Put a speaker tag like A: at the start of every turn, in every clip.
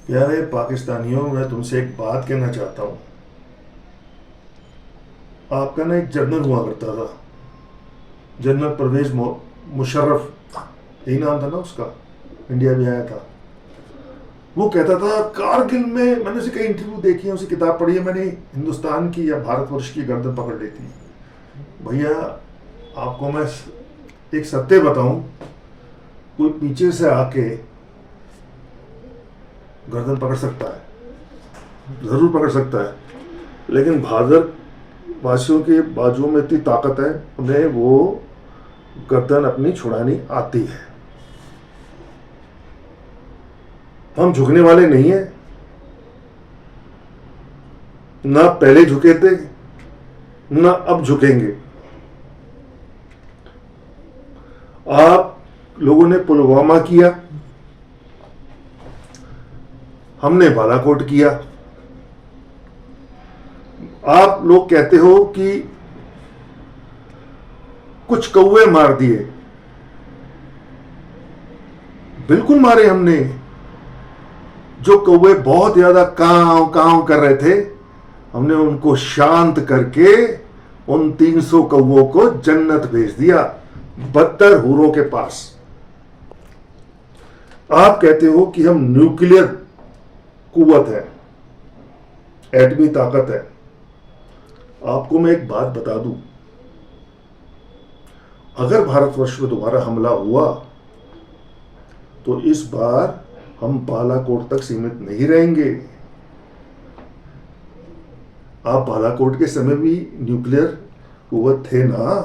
A: यार ये पाकिस्तानियों, मैं तुमसे एक बात कहना चाहता हूँ। आपका ना एक जनरल हुआ करता था, जनरल परवेज मुशर्रफ, यही नाम था ना उसका। इंडिया भी आया था। वो कहता था कारगिल में, मैंने उसे कई इंटरव्यू देखी है, उसे किताब पढ़ी है मैंने, हिंदुस्तान की या भारतवर्ष की गर्दन पकड़ ली थी। भैया, आपको मैं एक सत्य बताऊं, कोई पीछे से आके गर्दन पकड़ सकता है, जरूर पकड़ सकता है, लेकिन भादर वासियों के बाजुओं में इतनी ताकत है, उन्हें वो गर्दन अपनी छुड़ानी आती है। हम झुकने वाले नहीं हैं, ना पहले झुके थे ना अब झुकेंगे। आप लोगों ने पुलवामा किया, हमने बालाकोट किया। आप लोग कहते हो कि कुछ कौवे मार दिए, बिल्कुल मारे हमने। जो कौवे बहुत ज्यादा कांव कांव कर रहे थे, हमने उनको शांत करके उन 300 कौवों को जन्नत भेज दिया, 72 हूरों के पास। आप कहते हो कि हम न्यूक्लियर कुव्वत है, एटमी ताकत है। आपको मैं एक बात बता दूं, अगर भारतवर्ष में दोबारा हमला हुआ तो इस बार हम बालाकोट तक सीमित नहीं रहेंगे। आप बालाकोट के समय भी न्यूक्लियर कुव्वत थे ना।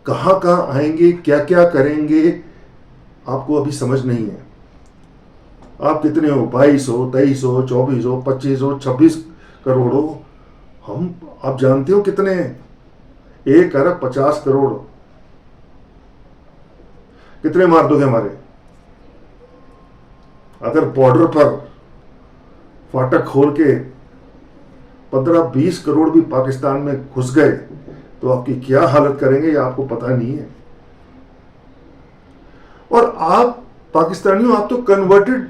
A: कहां कहां आएंगे, क्या क्या करेंगे, आपको अभी समझ नहीं है। आप कितने हो, 2200, 2300, 2400, 2500, 26 करोड़ हो। हम, आप जानते हो कितने हैं? 1 अरब 50 करोड़। कितने मार दोगे हमारे? अगर बॉर्डर पर फाटक खोल के 15-20 करोड़ भी पाकिस्तान में घुस गए तो आपकी क्या हालत करेंगे, ये आपको पता नहीं है। और आप पाकिस्तानियों, आप तो कन्वर्टेड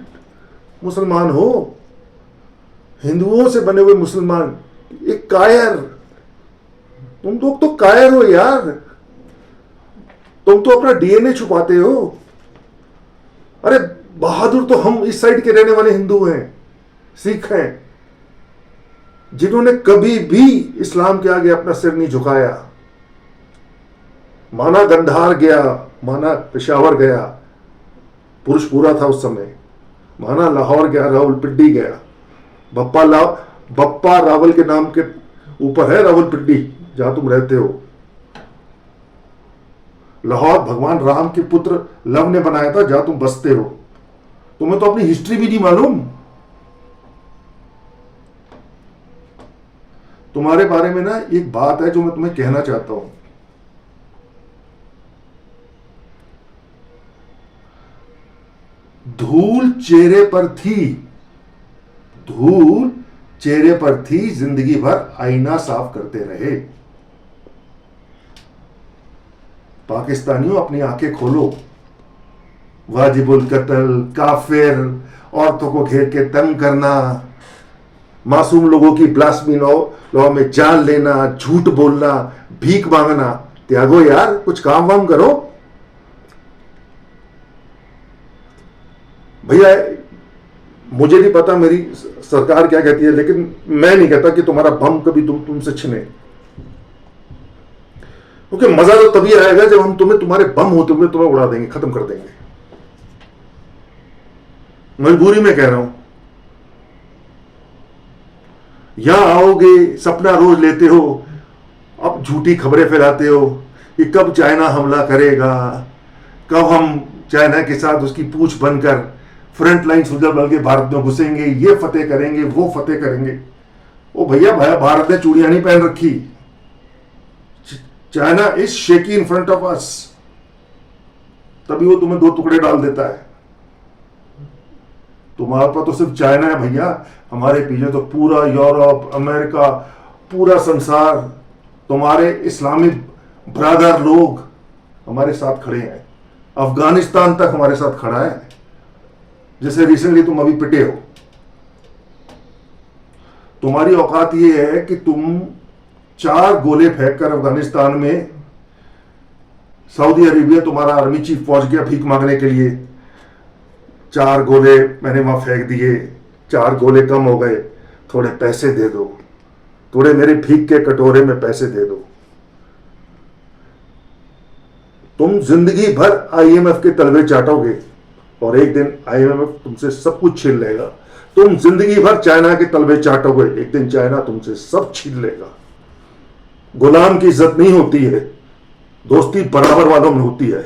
A: मुसलमान हो, हिंदुओं से बने हुए मुसलमान। एक कायर, तुम लोग तो कायर हो यार। तुम तो अपना डीएनए छुपाते हो। अरे बहादुर तो हम इस साइड के रहने वाले हिंदू हैं, सिख हैं, जिन्होंने कभी भी इस्लाम के आगे अपना सिर नहीं झुकाया। माना गंधार गया, माना पेशावर गया, पुरुषपुरा था उस समय, माना लाहौर गया, रावलपिंडी गया। बप्पा रावल के नाम के ऊपर है रावलपिंडी, जहां तुम रहते हो। लाहौर भगवान राम के पुत्र लव ने बनाया था, जहां तुम बसते हो। तुम्हें तो अपनी हिस्ट्री भी नहीं मालूम। तुम्हारे बारे में ना एक बात है जो मैं तुम्हें कहना चाहता हूं। धूल चेहरे पर थी, धूल चेहरे पर थी, जिंदगी भर आईना साफ करते रहे। पाकिस्तानियों, अपनी आंखें खोलो। वाजिबुल कत्ल, काफिर, औरतों को घेर के तंग करना, मासूम लोगों की ब्लास्मी लॉ में जान लेना, झूठ बोलना, भीख मांगना, त्यागो यार, कुछ काम वाम करो भैया। मुझे नहीं पता मेरी सरकार क्या कहती है, लेकिन मैं नहीं कहता कि तुम्हारा बम कभी तुमसे छिने, क्योंकि मजा तो तभी आएगा जब हम तुम्हारे बम होते हुए तुम्हें उड़ा देंगे, खत्म कर देंगे। मजबूरी में कह रहा हूं। यहां आओगे, सपना रोज लेते हो, अब झूठी खबरें फैलाते हो कि कब चाइना हमला करेगा, कब हम चाइना के साथ उसकी पूंछ बनकर फ्रंट लाइन सोल्जर बन के भारत में घुसेंगे, ये फतेह करेंगे, वो फतेह करेंगे। ओ भैया, भारत ने चूड़ियां नहीं पहन रखी। China is shaky in front of us, तभी वो तुम्हें 2 टुकड़े डाल देता है। तुम्हारे पास तो सिर्फ चाइना है भैया, हमारे पीछे तो पूरा यूरोप, अमेरिका, पूरा संसार, तुम्हारे इस्लामिक ब्रदर लोग हमारे साथ खड़े हैं। अफगानिस्तान तक हमारे साथ खड़ा है। जैसे रिसेंटली तुम अभी पिटे हो। तुम्हारी औकात ये है कि तुम 4 गोले फेंककर अफगानिस्तान में, सऊदी अरेबिया तुम्हारा आर्मी चीफ पहुंच गया भीख मांगने के लिए, 4 गोले मैंने वहां फेंक दिए, 4 गोले कम हो गए, थोड़े पैसे दे दो, थोड़े मेरे भीख के कटोरे में पैसे दे दो। तुम जिंदगी भर आईएमएफ के तलवे चाटोगे और एक दिन आईएमएफ तुमसे सब कुछ छीन लेगा। तुम जिंदगी भर चाइना के तलवे चाटोगे, एक दिन चाइना तुमसे सब छीन लेगा। गुलाम की इज्जत नहीं होती है, दोस्ती बराबर वालों में होती है।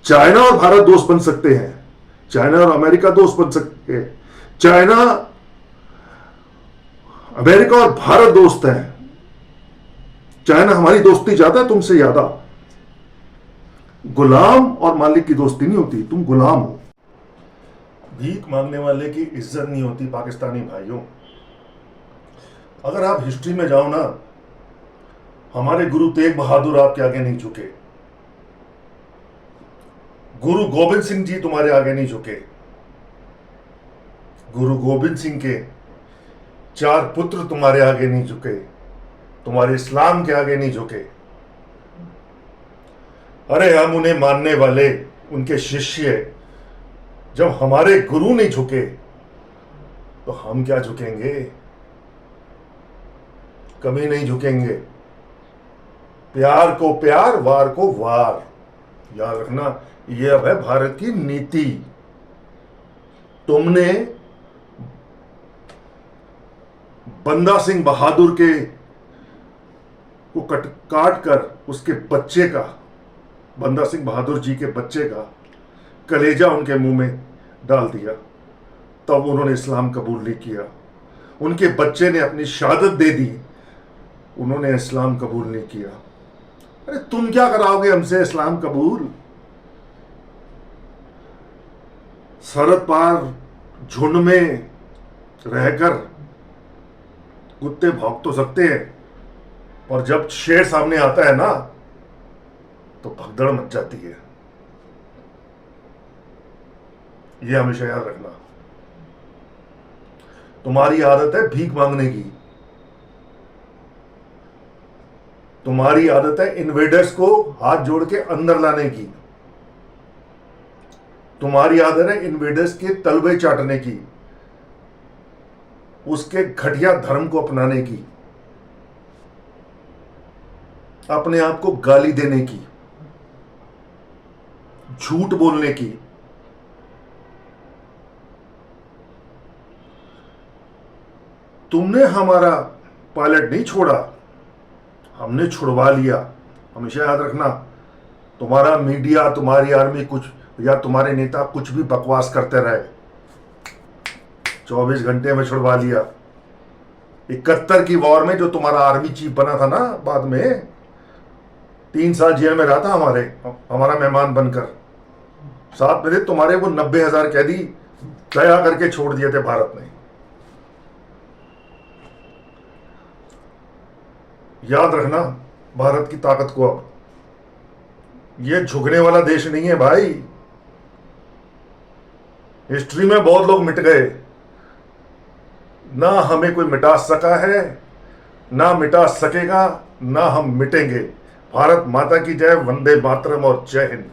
A: चाइना और भारत दोस्त बन सकते हैं, चाइना और अमेरिका दोस्त बन सकते हैं, चाइना, अमेरिका और भारत दोस्त हैं। चाइना हमारी दोस्ती चाहता है तुमसे ज्यादा। गुलाम और मालिक की दोस्ती नहीं होती, तुम गुलाम हो। भीख मांगने वाले की इज्जत नहीं होती पाकिस्तानी भाइयों। अगर आप हिस्ट्री में जाओ ना, हमारे गुरु तेग बहादुर आपके आगे नहीं झुके, गुरु गोविंद सिंह जी तुम्हारे आगे नहीं झुके, गुरु गोविंद सिंह के 4 पुत्र तुम्हारे आगे नहीं झुके, तुम्हारे इस्लाम के आगे नहीं झुके। अरे हम उन्हें मानने वाले, उनके शिष्य, जब हमारे गुरु नहीं झुके तो हम क्या झुकेंगे? कभी नहीं झुकेंगे। प्यार को प्यार, वार को वार, याद रखना, यह अब है भारत की नीति। तुमने बंदा सिंह बहादुर के को काट कर उसके बच्चे का, बंदा सिंह बहादुर जी के बच्चे का कलेजा उनके मुंह में डाल दिया, तब उन्होंने इस्लाम कबूल नहीं किया। उनके बच्चे ने अपनी शहादत दे दी, उन्होंने इस्लाम कबूल नहीं किया। अरे तुम क्या कराओगे हमसे इस्लाम कबूल? सरहद पार झुंड में रहकर कुत्ते भौंक तो सकते हैं, और जब शेर सामने आता है ना तो भगदड़ मच जाती है। यह हमेशा याद रखना। तुम्हारी आदत है भीख मांगने की, तुम्हारी आदत है इन्वेडर्स को हाथ जोड़ के अंदर लाने की, तुम्हारी आदत है इन्वेडर्स के तलवे चाटने की, उसके घटिया धर्म को अपनाने की, अपने आप को गाली देने की, झूठ बोलने की। तुमने हमारा पायलट नहीं छोड़ा, हमने छुड़वा लिया। हमेशा याद रखना, तुम्हारा मीडिया, तुम्हारी आर्मी कुछ या तुम्हारे नेता कुछ भी बकवास करते रहे, 24 घंटे में छुड़वा लिया। 71 की वॉर में जो तुम्हारा आर्मी चीफ बना था ना, बाद में 3 साल जेल में रहा था हमारा मेहमान बनकर। साथ में तुम्हारे वो 90,000 कैदी दया करके छोड़ दिए थे भारत ने। याद रखना भारत की ताकत को। अब ये झुकने वाला देश नहीं है भाई। हिस्ट्री में बहुत लोग मिट गए, ना हमें कोई मिटा सका है, ना मिटा सकेगा, ना हम मिटेंगे। भारत माता की जय, वंदे मातरम और जय हिंद।